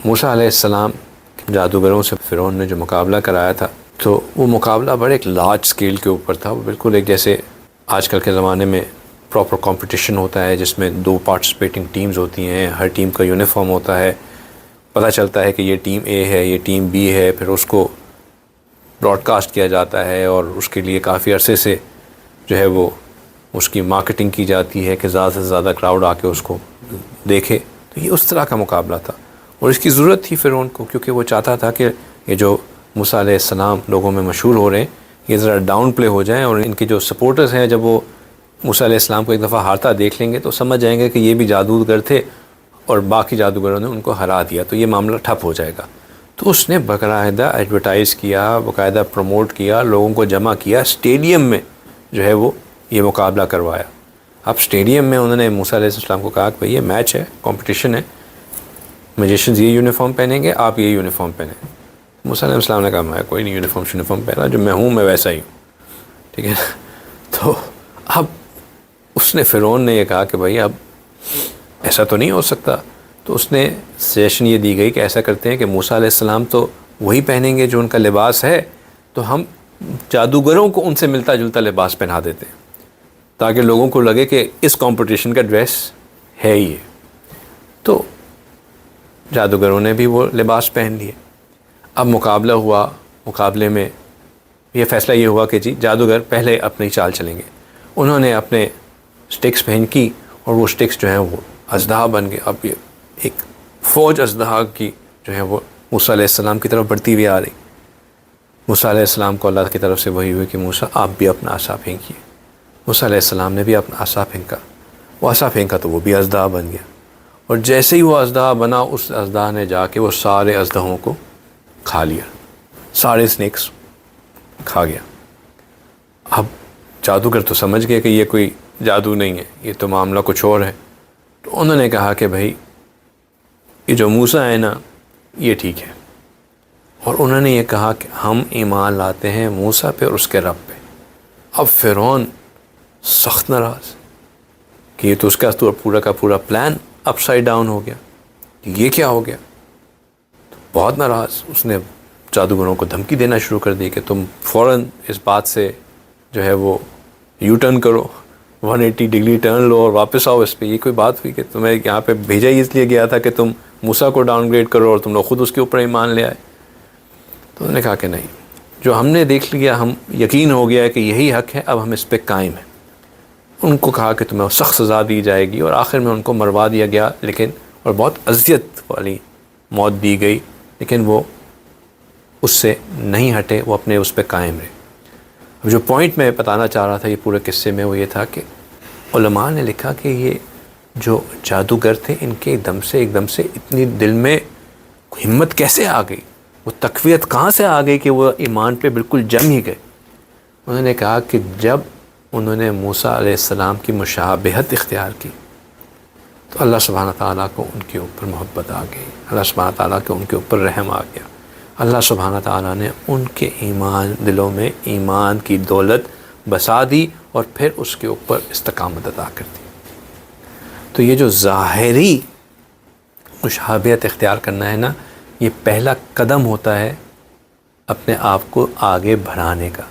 موسیٰ علیہ السلام جادوگروں سے فرعون نے جو مقابلہ کرایا تھا، تو وہ مقابلہ بڑے ایک لارج سکیل کے اوپر تھا. وہ بالکل ایک جیسے آج کل کے زمانے میں پراپر کمپٹیشن ہوتا ہے جس میں 2 پارٹیسپیٹنگ ٹیمز ہوتی ہیں، ہر ٹیم کا یونیفارم ہوتا ہے، پتہ چلتا ہے کہ یہ ٹیم اے ہے، یہ ٹیم بی ہے، پھر اس کو براڈ کاسٹ کیا جاتا ہے اور اس کے لیے کافی عرصے سے جو ہے وہ اس کی مارکیٹنگ کی جاتی ہے کہ زیادہ سے زیادہ کراؤڈ آ کے اس کو دیکھے. تو یہ اس طرح کا مقابلہ تھا اور اس کی ضرورت تھی فرعون کو، کیونکہ وہ چاہتا تھا کہ یہ جو موسیٰ علیہ السلام لوگوں میں مشہور ہو رہے ہیں یہ ذرا ڈاؤن پلے ہو جائیں، اور ان کے جو سپورٹرز ہیں جب وہ موسیٰ علیہ السلام کو ایک دفعہ ہارتا دیکھ لیں گے تو سمجھ جائیں گے کہ یہ بھی جادوگر تھے اور باقی جادوگروں نے ان کو ہرا دیا، تو یہ معاملہ ٹھپ ہو جائے گا. تو اس نے باقاعدہ ایڈورٹائز کیا، باقاعدہ پروموٹ کیا، لوگوں کو جمع کیا، اسٹیڈیم میں جو ہے وہ یہ مقابلہ کروایا. اب اسٹیڈیم میں انہوں نے موسیٰ علیہ السلام کو کہا کہ بھئی یہ میچ ہے، کمپٹیشن ہے، میجیشنز یہ یونیفارم پہنیں گے، آپ یہ یونیفارم پہنیں. موسیٰ علیہ السلام نے کہا میں کوئی نہیں یونیفارم پہنا، جو میں ہوں میں ویسا ہی ہوں، ٹھیک ہے نا. تو اب اس نے فرعون نے یہ کہا کہ بھئی اب ایسا تو نہیں ہو سکتا. تو اس نے سجیشن یہ دی گئی کہ ایسا کرتے ہیں کہ موسیٰ علیہ السلام تو وہی پہنیں گے جو ان کا لباس ہے، تو ہم جادوگروں کو ان سے ملتا جلتا لباس پہنا دیتے ہیں تاکہ لوگوں کو لگے کہ اس کمپٹیشن کا ڈریس ہے یہ. تو جادوگروں نے بھی وہ لباس پہن لیے. اب مقابلہ ہوا، مقابلے میں یہ فیصلہ یہ ہوا کہ جی جادوگر پہلے اپنی چال چلیں گے. انہوں نے اپنے سٹکس پہن کی اور وہ سٹکس جو ہیں وہ اژدہا بن گئے. اب یہ ایک فوج اژدہا کی جو ہے وہ موسیٰ علیہ السلام کی طرف بڑھتی ہوئی آ رہی. موسیٰ علیہ السلام کو اللہ کی طرف سے وحی ہوئی کہ موسیٰ آپ بھی اپنا عصا پھینکیے. موسیٰ علیہ السلام نے بھی اپنا عصا پھینکا. وہ عصا پھینکا تو وہ بھی اژدہا بن گیا، اور جیسے ہی وہ اژدہا بنا اس اژدہا نے جا کے وہ سارے اژدہوں کو کھا لیا، سارے سنیکس کھا گیا. اب جادوگر تو سمجھ گئے کہ یہ کوئی جادو نہیں ہے، یہ تو معاملہ کچھ اور ہے. تو انہوں نے کہا کہ بھائی یہ جو موسیٰ ہے نا یہ ٹھیک ہے، اور انہوں نے یہ کہا کہ ہم ایمان لاتے ہیں موسیٰ پہ اور اس کے رب پہ. اب فرعون سخت ناراض کہ یہ تو اس کا پورا کا پورا پلان اپ سائڈ ڈاؤن ہو گیا، یہ کیا ہو گیا. بہت ناراض، اس نے جادوگروں کو دھمکی دینا شروع کر دی کہ تم فوراً اس بات سے جو ہے وہ یو ٹرن کرو، 180 ڈگری ٹرن لو اور واپس آؤ اس پہ. یہ کوئی بات ہوئی کہ تمہیں یہاں پہ بھیجا ہی اس لیے گیا تھا کہ تم موسیٰ کو ڈاؤن گریڈ کرو اور تم لوگ خود اس کے اوپر ایمان لے آئے. تو انہوں نے کہا کہ نہیں، جو ہم نے دیکھ لیا، ہم یقین ہو گیا کہ یہی حق ہے، اب ہم اس پہ قائم ہیں. ان کو کہا کہ تمہیں سخت سزا دی جائے گی، اور آخر میں ان کو مروا دیا گیا، لیکن اور بہت اذیت والی موت دی گئی، لیکن وہ اس سے نہیں ہٹے، وہ اپنے اس پہ قائم رہے. اب جو پوائنٹ میں بتانا چاہ رہا تھا یہ پورے قصے میں وہ یہ تھا کہ علماء نے لکھا کہ یہ جو جادوگر تھے ان کے ایک دم سے اتنی دل میں ہمت کیسے آ گئی، وہ تقویت کہاں سے آ گئی کہ وہ ایمان پہ بالکل جم ہی گئے. انہوں نے کہا کہ جب انہوں نے موسیٰ علیہ السلام کی مشابہت اختیار کی تو اللہ سبحانہ تعالیٰ کو ان کے اوپر محبت آ گئی، اللہ سبحانہ تعالیٰ کو ان کے اوپر رحم آ گیا. اللہ سبحانہ تعالیٰ نے ان کے دلوں میں ایمان کی دولت بسا دی اور پھر اس کے اوپر استقامت عطا کر دی. تو یہ جو ظاہری مشابہت اختیار کرنا ہے نا، یہ پہلا قدم ہوتا ہے اپنے آپ کو آگے بڑھانے کا.